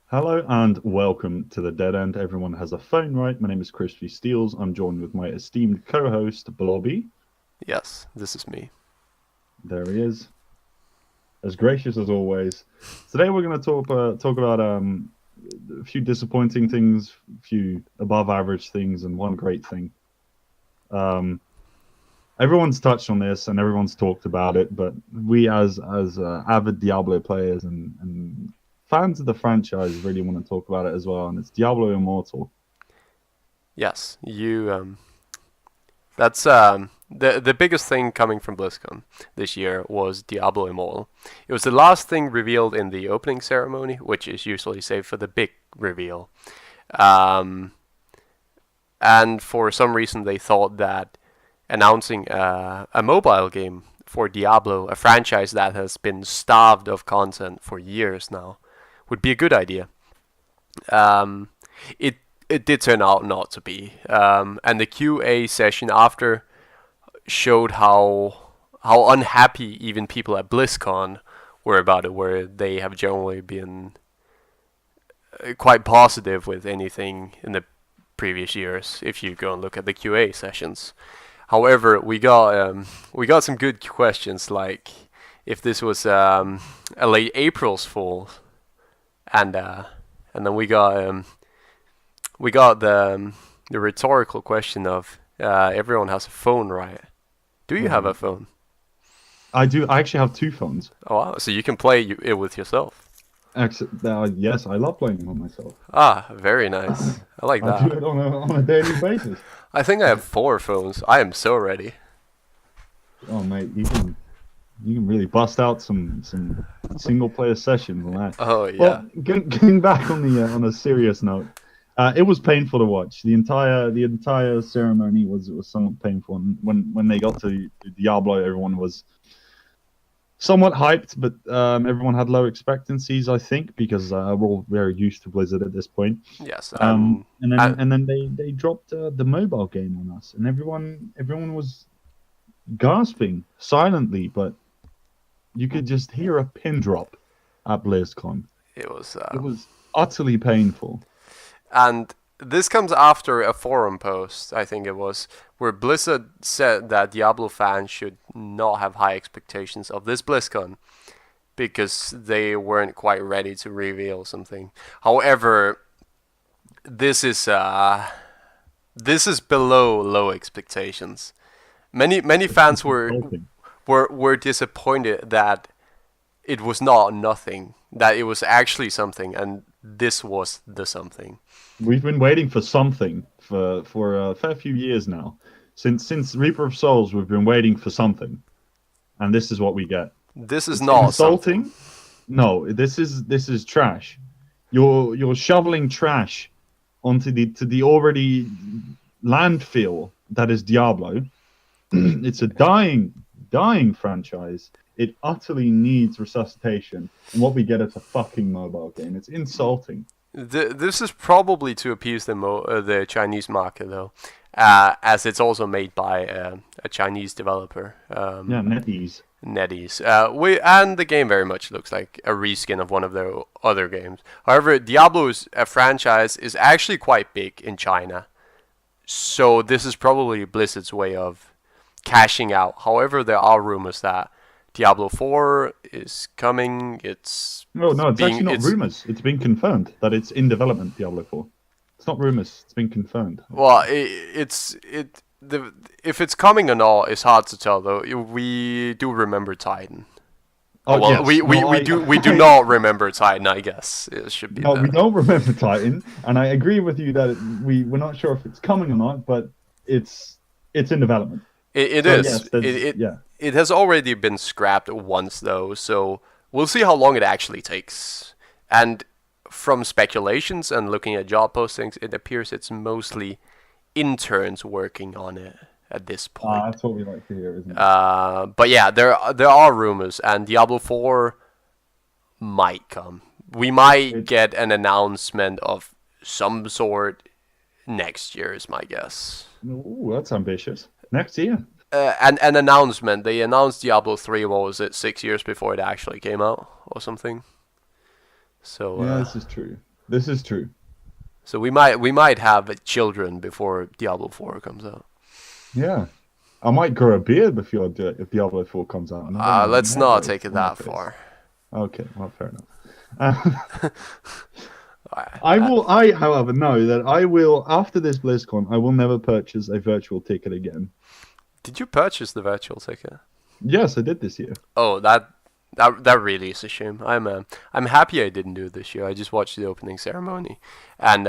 Hello and welcome to the Dead End. Everyone has a phone, right? My name is Crispy Steels. I'm joined with my esteemed co-host Blobby. Yes, this is me. There he is, as gracious as always. Today we're going to talk about a few disappointing things, a few above average things, and one great thing. Um, Everyone's touched on this and everyone's talked about it, but we as avid Diablo players and fans of the franchise really want to talk about it as well. And it's Diablo Immortal. Yes, you. That's the biggest thing coming from BlizzCon this year was Diablo Immortal. It was the last thing revealed in the opening ceremony, which is usually saved for the big reveal. Um, and for some reason, they thought that announcing a mobile game for Diablo, a franchise that has been starved of content for years now, would be a good idea. Um, it it did turn out not to be. And the QA session after showed how unhappy even people at BlizzCon were about it, where they have generally been quite positive with anything in the previous years. If you go and look at the QA sessions, however, we got some good questions like if this was a late April's fool, and then we got the rhetorical question of everyone has a phone, right? Do you Oh have my a god. phone? I do. I actually have two phones. Oh, wow. So you can play it with yourself. Actually, yes, I love playing on myself. Ah, very nice. I like I do that. it on a daily basis. I think I have four phones. I am so ready. Oh mate, you can really bust out some single player sessions on that. Oh yeah. Well, getting back on a serious note, it was painful to watch. The entire ceremony was somewhat painful. And when they got to Diablo, everyone was somewhat hyped, but everyone had low expectancies, I think, because we're all very used to Blizzard at this point. Yes, And then and they dropped the mobile game on us, and everyone was gasping silently, but you could just hear a pin drop at BlizzCon. it was It was utterly painful. and this comes after a forum post, I think it was, where Blizzard said that Diablo fans should not have high expectations of this BlizzCon because they weren't quite ready to reveal something. However, this is uh, this is below low expectations. Many fans It's were insulting. were were disappointed that it was not nothing, that it was actually something, and this was the something. We've been waiting for something for a fair few years now. Since Reaper of Souls, we've been waiting for something, and this is what we get. This is It's not something. insulting. No, this is trash. You're shoveling trash onto the already landfill that is Diablo. It's a dying franchise. It utterly needs resuscitation, and what we get is a fucking mobile game. It's insulting. This is probably to appease the Chinese market, though, as it's also made by a Chinese developer, Yeah, NetEase. NetEase. And the game very much looks like a reskin of one of their other games. However, Diablo's franchise is actually quite big in China, so this is probably Blizzard's way of cashing out. However, there are rumors that Diablo 4 is coming. No, no, it's actually not It's rumors. It's been confirmed that it's in development. Diablo 4. It's not rumors. It's been confirmed. well, it the if it's coming or not is hard to tell though. We do remember Titan. Oh Oh well, yes, no, we do not remember Titan. I guess it should be no, we the. don't remember Titan, and I agree with you that we're not sure if it's coming or not, but it's in development. It So is. yes, there's yeah. It has already been scrapped once though, so we'll see how long it actually takes. And from speculations and looking at job postings, it appears it's mostly interns working on it at this point. That's what we like to hear, isn't it? But yeah, there are rumors, and Diablo 4 might come. We might It get an announcement of some sort next year, is my guess. Ooh, that's ambitious. Next year. An announcement. They announced Diablo 3. What was it? 6 years before it actually came out, or something. So Yeah, this is true. This is true. So we might have children before Diablo 4 comes out. Yeah. I might grow a beard before if Diablo 4 comes out, and then my Let's hair not grows take it on my that face. far. Okay, well, fair enough. Uh, I, I I, will. However, know that I will after this BlizzCon. I will never purchase a virtual ticket again. did you purchase the virtual ticket? Yes, I did this year. Oh, that really is a shame. I'm happy I didn't do it this year. I just watched the opening ceremony and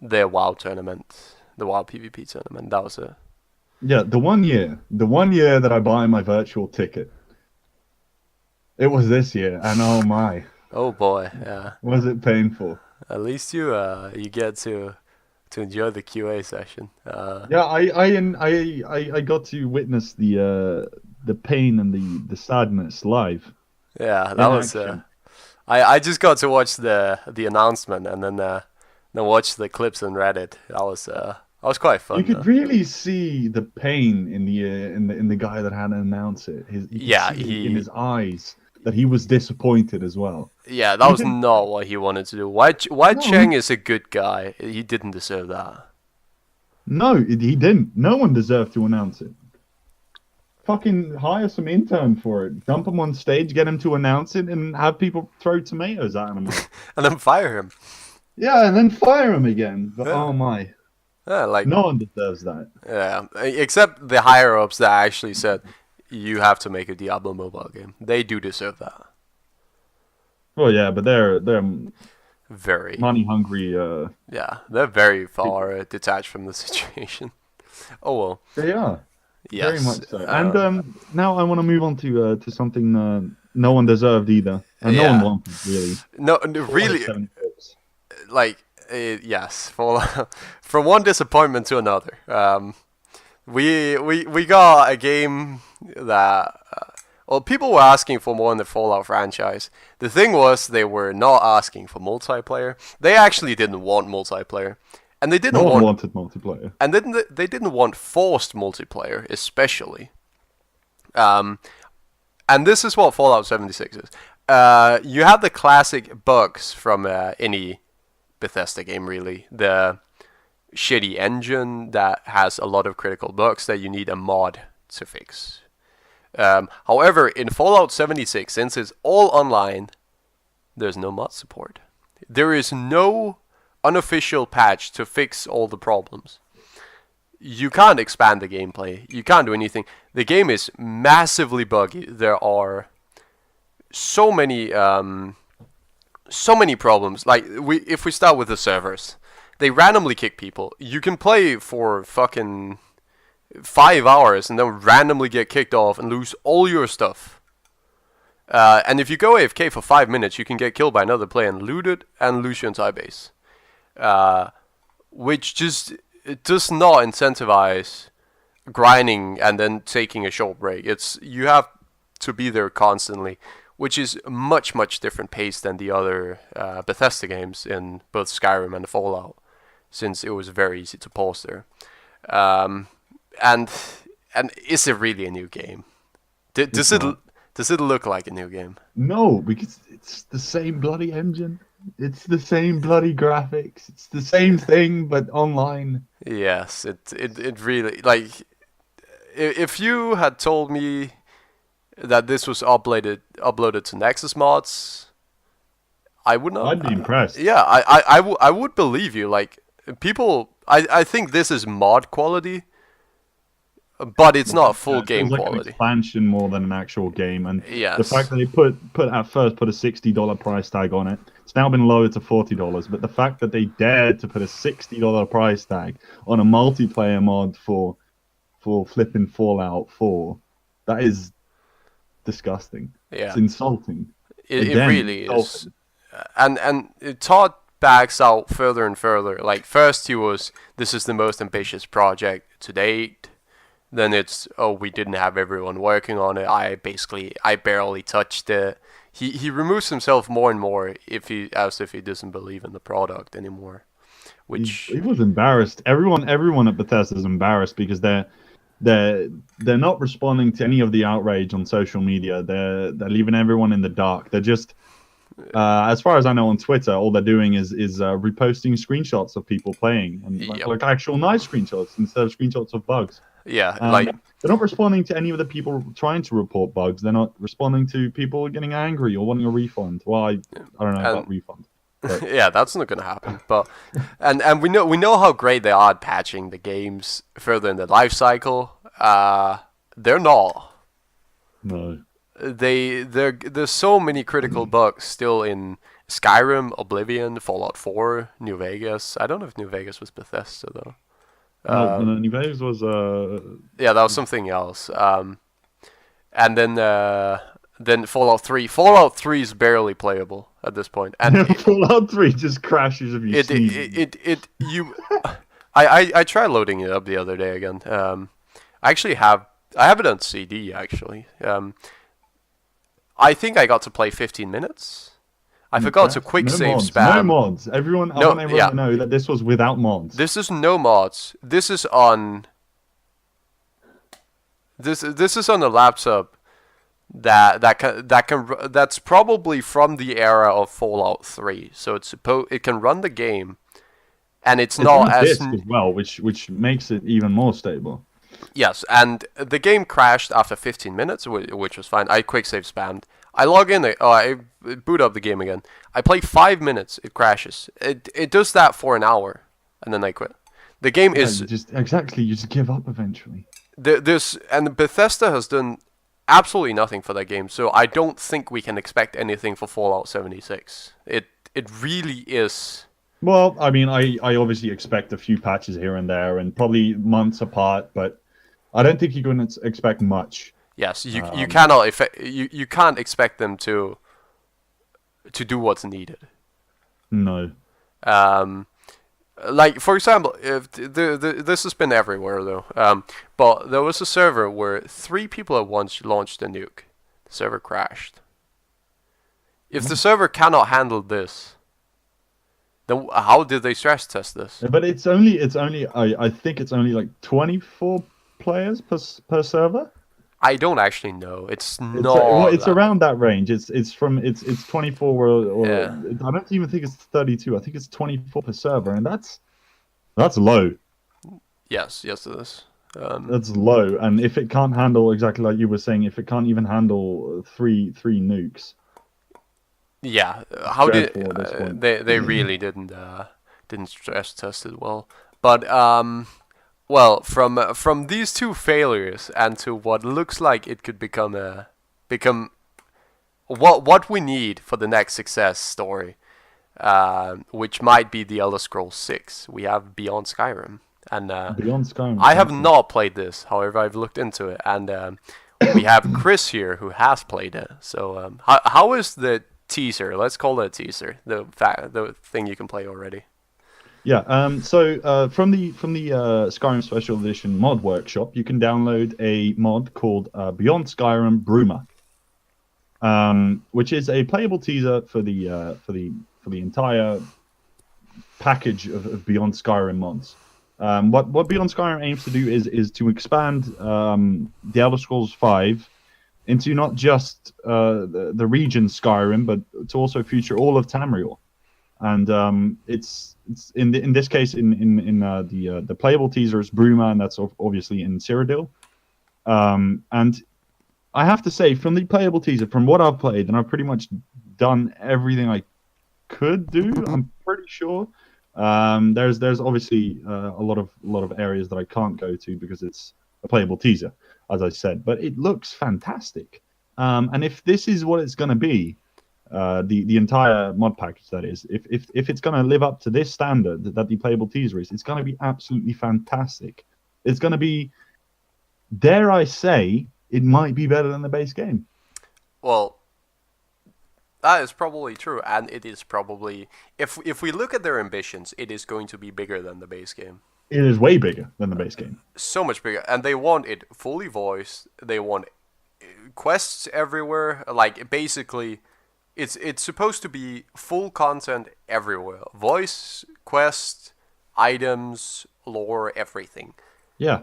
the WoW tournament, the WoW PvP tournament. That was a Yeah, the one year that I buy my virtual ticket, it was this year, and oh my, oh boy, yeah. was it painful. At least you get to enjoy the QA session. Yeah, I got to witness the pain and the sadness live Yeah, that in was action. I just got to watch the announcement and then watch the clips on Reddit. That was quite You fun could though. really see the pain in the guy that had to announce it. You could Yeah, see it in his eyes that he was disappointed as well. that You was could not what he wanted to do. Why no, he, Cheng is a good guy. He didn't deserve that. no, he didn't. No one deserved to announce it. Fucking hire some intern for it. Dump him on stage, get him to announce it, and have people throw tomatoes at him. And then fire him. Yeah, and then fire him again. But Yeah. oh my, Yeah, like no one deserves that. yeah, except the higher ups that actually said you have to make a Diablo mobile game. They do deserve that. Well, yeah, but they're Very. money hungry. Yeah, they're very People. far detached from the situation. Oh well. They are very Yes. much so. And now I want to move on to something no one deserved either, and no one Yeah. wanted really. No, really, 76. like, yes. From one disappointment to another. We got a game that. Well, people were asking for more in the Fallout franchise. The thing was, they were not asking for multiplayer. They actually didn't want multiplayer, and they No didn't one want, wanted multiplayer. and then they didn't want forced multiplayer, especially. Um, and this is what Fallout 76 is. You have the classic bugs from any Bethesda game, really. The shitty engine that has a lot of critical bugs that you need a mod to fix. However, in Fallout 76, since it's all online, there's no mod support. There is no unofficial patch to fix all the problems. You can't expand the gameplay. You can't do anything. The game is massively buggy. There are so many problems. Like if we start with the servers, they randomly kick people. You can play for fucking 5 hours and then randomly get kicked off and lose all your stuff. And if you go AFK for 5 minutes, you can get killed by another player and loot it and lose your entire base. Which just it does not incentivize grinding and then taking a short break. You have to be there constantly, which is much different pace than the other Bethesda games in both Skyrim and Fallout, since it was very easy to pause there. And is it really a new game? Does it look like a new game? No, because it's the same bloody engine. It's the same bloody graphics. It's the same thing, but online. Yes, it really, like, if you had told me that this was uploaded to Nexus mods, I would not. I'd be impressed. Yeah, I would believe you. Like, people, I think this is mod quality, but it's not full It game feels like an quality. expansion more than an actual game, and the Yes. fact that they put a $60 price tag on it. It's now been lowered to $40, but the fact that they dared to put a $60 price tag on a multiplayer mod for flipping Fallout 4, that is disgusting. Yeah. It's insulting. It Again, really is. insulting. And Todd backs out further and further. Like, first this is the most ambitious project to date. Then it's, we didn't have everyone working on it. I barely touched it. He removes himself more and more as if he doesn't believe in the product anymore. Which He was embarrassed. Everyone at Bethesda is embarrassed because they're not responding to any of the outrage on social media. They're leaving everyone in the dark. They're just As far as I know, on Twitter, all they're doing is reposting screenshots of people playing, and Yep. like actual nice screenshots instead of screenshots of bugs. Yeah, They're not responding to any of the people trying to report bugs. They're not responding to people getting angry or wanting a refund. Well, I don't know about refund. But yeah, that's not gonna happen. But and we know how great they are at patching the games further in the life cycle. They're not. no. There's so many critical bugs still in Skyrim, Oblivion, Fallout 4, New Vegas. I don't know if New Vegas was Bethesda though. No, New Vegas was Yeah, that was something else. And then Fallout 3. Fallout 3 is barely playable at this point, and Fallout 3 just crashes if you sneeze. I tried loading it up the other day again. I have it on CD actually. I think I got to play 15 minutes. I forgot to quick save spam. No mods. I want everyone to know that this was without mods. This is no mods. This is on. This is on a laptop that's probably from the era of Fallout 3. So it can run the game, and it's not on as disk as well, which makes it even more stable. Yes, and the game crashed after 15 minutes, which was fine. I quick save spammed. I log in. I boot up the game again. I play 5 minutes. It crashes. It does that for an hour, and then I quit. The game is you just give up eventually. And Bethesda has done absolutely nothing for that game, so I don't think we can expect anything for Fallout 76. It really is. Well, I mean, I obviously expect a few patches here and there, and probably months apart, but I don't think you're going to expect much. Yes, you can't expect them to do what's needed. No. Like for example, if this has been everywhere though. But there was a server where 3 people at once launched a nuke. The server crashed. If the server cannot handle this, then how did they stress test this? But it's only I think it's only like 24 players per server. I don't actually know. It's not. It's around that range. It's 24 or Yeah. I don't even think it's 32. I think it's 24 per server, and that's low. Yes, it is. That's low, and if it can't handle, exactly like you were saying, if it can't even handle three nukes. Yeah, how did they really didn't stress test it well, but well, from these 2 failures and to what looks like it could become what we need for the next success story, which might be the Elder Scrolls 6. We have Beyond Skyrim, and Beyond Skyrim. I have not played this. However, I've looked into it, and we have Chris here who has played it. So how is the teaser? Let's call it a teaser. The thing you can play already. Yeah. So from the Skyrim Special Edition mod workshop, you can download a mod called Beyond Skyrim Bruma, which is a playable teaser for the entire package of Beyond Skyrim mods. What Beyond Skyrim aims to do is to expand the Elder Scrolls V into not just the region Skyrim, but to also feature all of Tamriel. And it's in this case in the playable teaser is Bruma, and that's obviously in Cyrodiil. And I have to say, from the playable teaser, from what I've played, and I've pretty much done everything I could do. I'm pretty sure. There's obviously a lot of areas that I can't go to because it's a playable teaser, as I said. But it looks fantastic. And if this is what it's going to be, the entire mod package, that is, if it's going to live up to this standard that the playable teaser is, it's going to be absolutely fantastic. It's going to be, dare I say, it might be better than the base game. Well, that is probably true, and it is probably, if we look at their ambitions, it is going to be bigger than the base game. It is way bigger than the base game. So much bigger, and they want it fully voiced. They want quests everywhere. Like basically, it's supposed to be full content everywhere. Voice, quest, items, lore, everything. Yeah,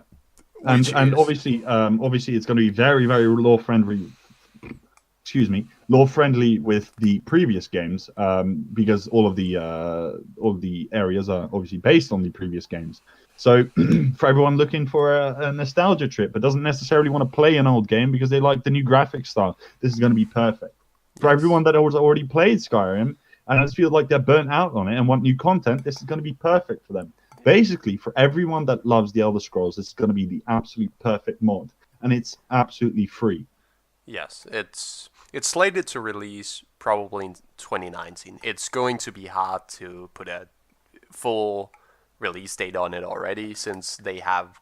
and obviously it's going to be very, very lore friendly. lore friendly with the previous games, because all of the areas are obviously based on the previous games. So for everyone looking for a nostalgia trip but doesn't necessarily want to play an old game because they like the new graphics style, this is going to be perfect. For everyone that has already played Skyrim and just feel like they're burnt out on it and want new content, this is going to be perfect for them. Basically, for everyone that loves the Elder Scrolls, this is going to be the absolute perfect mod, and it's absolutely free. Yes, it's slated to release probably in 2019. It's going to be hard to put a full release date on it already, since they have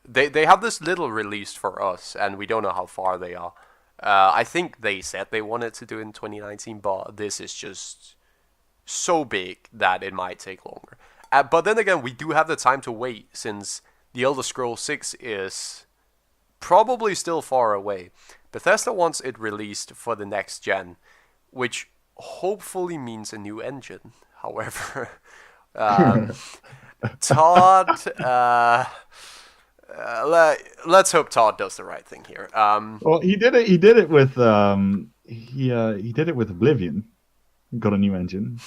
this little release for us, and we don't know how far they are. I think they said they wanted to do it in 2019, but this is just so big that it might take longer. But then again, we do have the time to wait, since The Elder Scrolls 6 is probably still far away. Bethesda wants it released for the next gen, which hopefully means a new engine. However, Todd, let's hope Todd does the right thing here. Well, he did it. He did it with he did it with Oblivion. Got a new engine.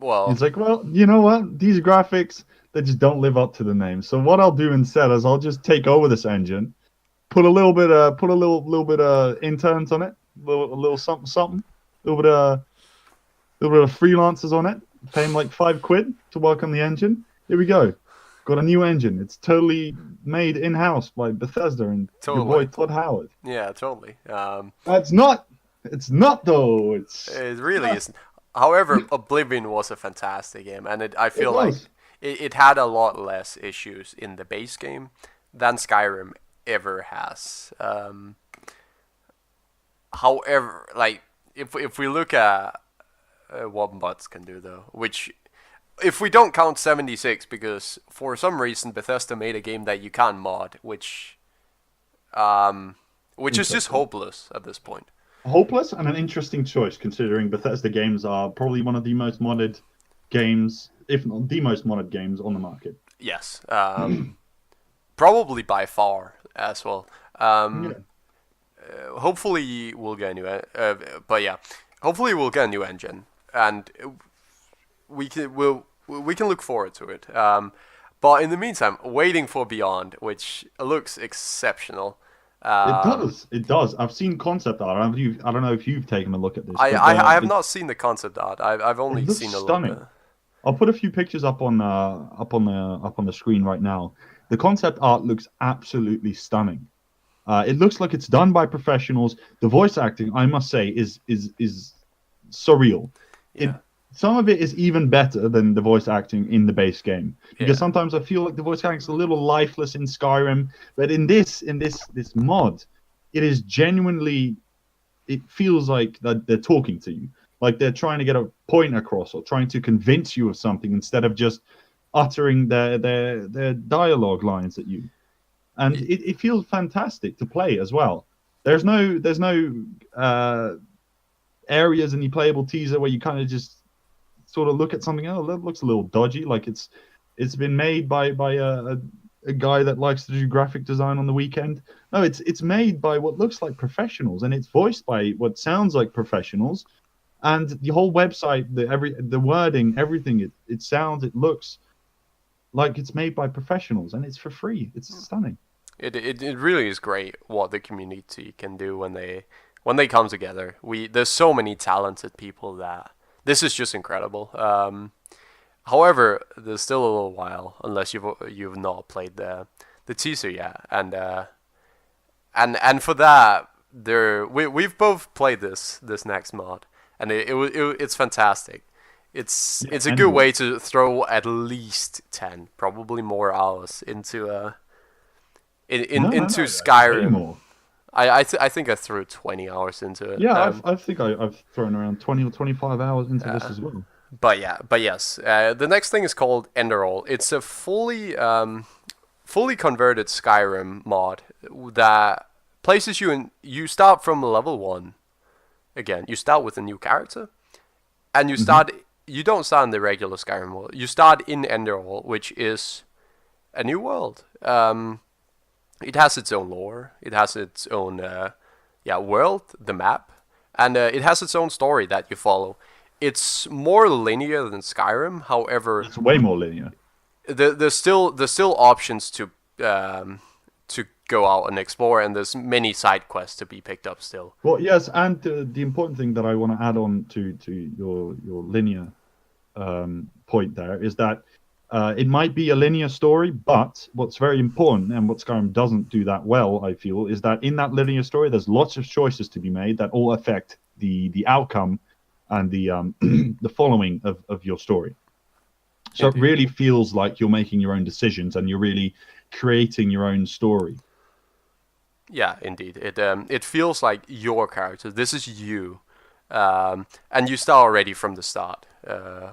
Well, he's like, well, you know what? These graphics, they just don't live up to the name. So what I'll do instead is I'll just take over this engine, put a little bit interns on it, a little something, a little bit of freelancers on it, pay them like £5 to work on the engine. Here we go. Got a new engine. It's totally made in-house by Bethesda and your boy Todd Howard. Yeah, totally. It's not though. It really isn't. However, Oblivion was a fantastic game, and I feel like it had a lot less issues in the base game than Skyrim ever has. However, like if we look at what mods can do though, which if we don't count 76, because for some reason Bethesda made a game that you can't mod, which is just hopeless at this point. Hopeless and an interesting choice, considering Bethesda games are probably one of the most modded games, if not the most modded games on the market. Yes, probably by far as well. Hopefully we'll get a new, hopefully we'll get a new engine, and we can look forward to it. But in the meantime, waiting for Beyond, which looks exceptional. It does. I've seen concept art. I don't know if you've taken a look at this. I have not seen the concept art. I've only seen a little bit. I'll put a few pictures up on the screen right now. The concept art looks absolutely stunning. It looks like it's done by professionals. The voice acting, I must say, is surreal. Yeah. Some of it is even better than the voice acting in the base game, because sometimes I feel like the voice acting is a little lifeless in Skyrim, but in this mod, it is genuinely. It feels like that they're talking to you, like they're trying to get a point across or trying to convince you of something instead of just uttering their dialogue lines at you, and it feels fantastic to play as well. There's no areas in the playable teaser where you kind of just sort of look at something, oh, that looks a little dodgy, like it's been made by a guy that likes to do graphic design on the weekend. No, it's made by what looks like professionals, and it's voiced by what sounds like professionals, and the whole website, the wording, everything, it looks like it's made by professionals, and it's for free. It's stunning. It really is great what the community can do when they come together. There's so many talented people that this is just incredible. However, there's still a little while unless you've not played the teaser yet, and for that we've both played this next mod, and it's fantastic. It's a good way to throw at least 10, probably more hours into Skyrim. More. I think I threw 20 hours into it. Yeah, I think I've thrown around 20 or 25 hours into this as well. But yes, the next thing is called Enderall. It's a fully converted Skyrim mod that places you in. You start from level 1. Again, you start with a new character, and you start. You don't start in the regular Skyrim world. You start in Enderall, which is a new world. It has its own lore. It has its own world, the map, and it has its own story that you follow. It's more linear than Skyrim. However, It's way more linear. there's still options to go out and explore, and there's many side quests to be picked up still. Well, yes, and the important thing that I want to add on to your linear point there is that it might be a linear story, but what's very important and what Skyrim doesn't do that well, I feel, is that in that linear story, there's lots of choices to be made that all affect the outcome and the the following of your story. So Indeed. it really feels like you're making your own decisions and you're really creating your own story. Yeah, indeed. It feels like your character. This is you, and you start already from the start,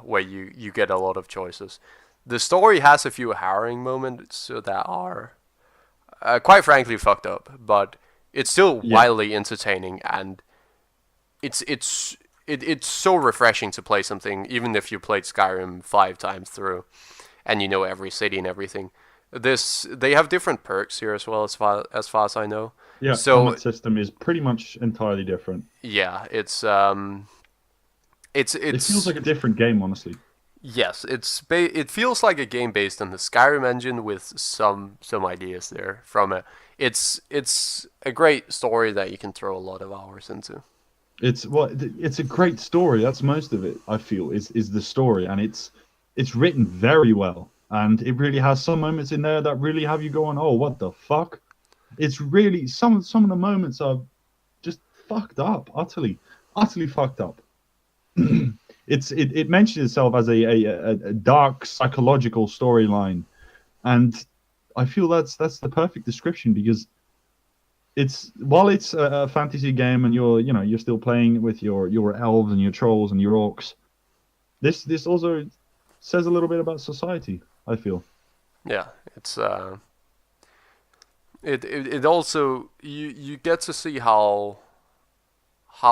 where you get a lot of choices. The story has a few harrowing moments that are, quite frankly, fucked up, but it's still Yeah. wildly entertaining, and it's so refreshing to play something, even if you played Skyrim 5 times through, and you know every city and everything. They have different perks here as well, as far as I know. Yeah, So combat system is pretty much entirely different. yeah, It feels it's like a different game, honestly. yes, it feels like a game based on the Skyrim engine with some ideas there from it. It's a great story that you can throw a lot of hours into. It's a great story. That's most of it. I feel is the story, and it's written very well, and it really has some moments in there that really have you going, "Oh, what the fuck?" It's really some of the moments are just fucked up, utterly fucked up. It mentions itself as a dark psychological storyline, and I feel that's the perfect description because it's while it's a fantasy game and you're still playing with your elves and your trolls and your orcs. This also says a little bit about society. I feel. Yeah, it's it also you get to see how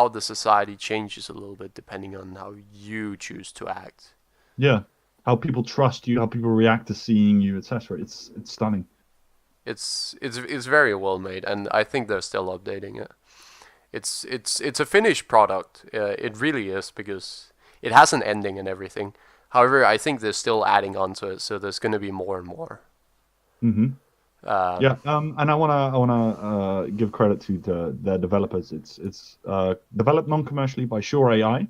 the society changes a little bit depending on how you choose to act. Yeah, how people trust you, how people react to seeing you, etc. It's stunning. It's very well made, and I think they're still updating it. It's a finished product. It really is because it has an ending and everything. However, I think they're still adding on to it, so there's going to be more and more. Hmm. Um, Yeah, and I wanna give credit to the developers. It's developed non-commercially by Sure AI,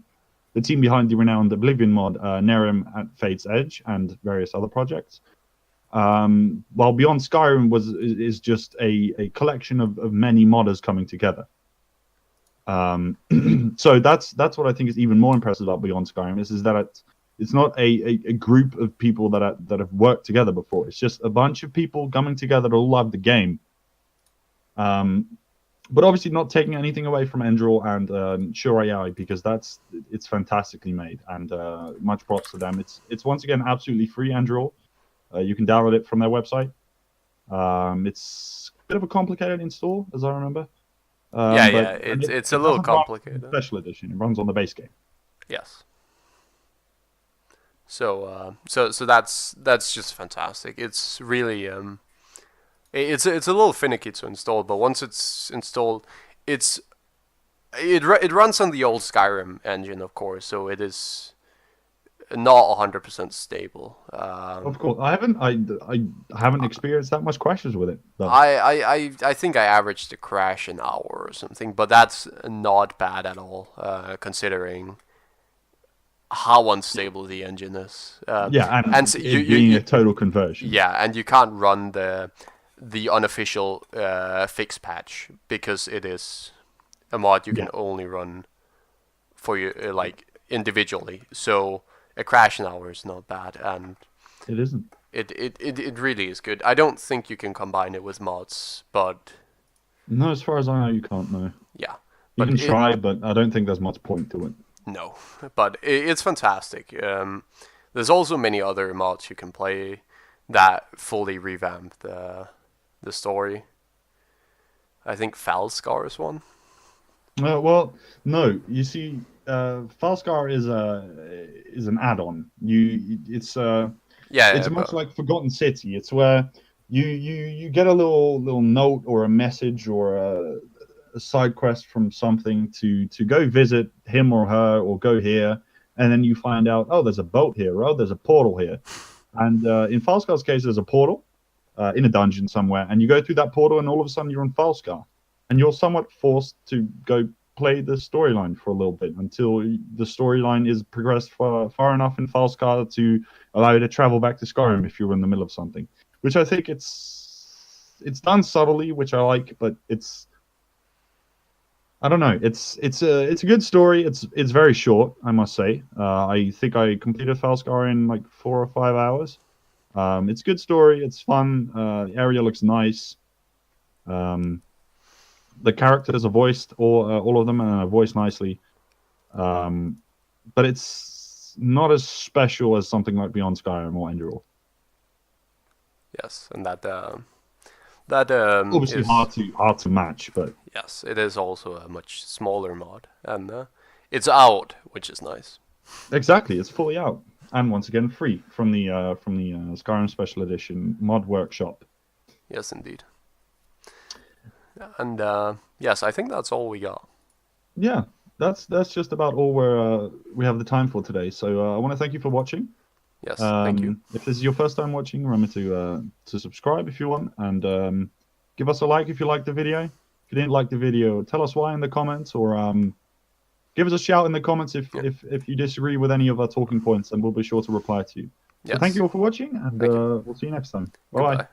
the team behind the renowned Oblivion mod, Nerim at Fate's Edge, and various other projects. While Beyond Skyrim is just a collection of many modders coming together. Um, so that's what I think is even more impressive about Beyond Skyrim is that it's not a group of people that have worked together before. It's just a bunch of people coming together to love the game. Um, but obviously not taking anything away from Endril and Sure AI because it's fantastically made and much props to them. It's once again absolutely free. Endril, you can download it from their website. It's a bit of a complicated install, as I remember. yeah, And it's a it little doesn't run on the complicated. special edition. It runs on the base game. Yes. So that's just fantastic. It's really it's a little finicky to install, but once it's installed, it runs on the old Skyrim engine, of course, so it is not 100% stable. Of course, I haven't experienced that much crashes with it though. I think I averaged a crash an hour or something, but that's not bad at all, considering how unstable the engine is. Yeah, And and so it being a total conversion. yeah, and you can't run the unofficial fix patch because it is a mod you Yeah, can only run for you like individually. So a crash an hour is not bad, and it isn't. it really is good. I don't think you can combine it with mods, but No, as far as I know, you can't. No, yeah, you but can try, but I don't think there's much point to it. no, but it's fantastic. There's also many other mods you can play that fully revamp the story. I think Falscar is one. Well, no. You see, Falscar is an add-on. Yeah, It's yeah, much but like Forgotten City. It's where you get a little note or a message or a side quest from something to go visit him or her, or go here, and then you find out, oh, there's a boat here, oh, there's a portal here. And in Falscar's case, there's a portal in a dungeon somewhere, and you go through that portal, and all of a sudden you're in Falscar, and you're somewhat forced to go play the storyline for a little bit until the storyline is progressed far enough in Falscar to allow you to travel back to Skyrim if you're in the middle of something. Which I think it's done subtly, which I like, but I don't know. It's a good story. It's very short, I must say. I think I completed Falscar in like 4 or 5 hours. It's a good story. It's fun. The area looks nice. The characters are voiced, all of them, and are voiced nicely. But it's not as special as something like Beyond Skyrim or Endural. Yes, and that Obviously, is hard to match, but yes, it is also a much smaller mod, and it's out, which is nice. exactly, it's fully out, and once again free from the Skyrim Special Edition mod workshop. Yes, indeed. And yes, I think that's all we got. Yeah, that's just about all we have the time for today. So I want to thank you for watching. Yes, thank you. If this is your first time watching, remember to subscribe if you want, and give us a like if you liked the video. If you didn't like the video, tell us why in the comments, or give us a shout in the comments if you disagree with any of our talking points, and we'll be sure to reply to you. So Yes. thank you all for watching, and we'll see you next time. Bye. Goodbye.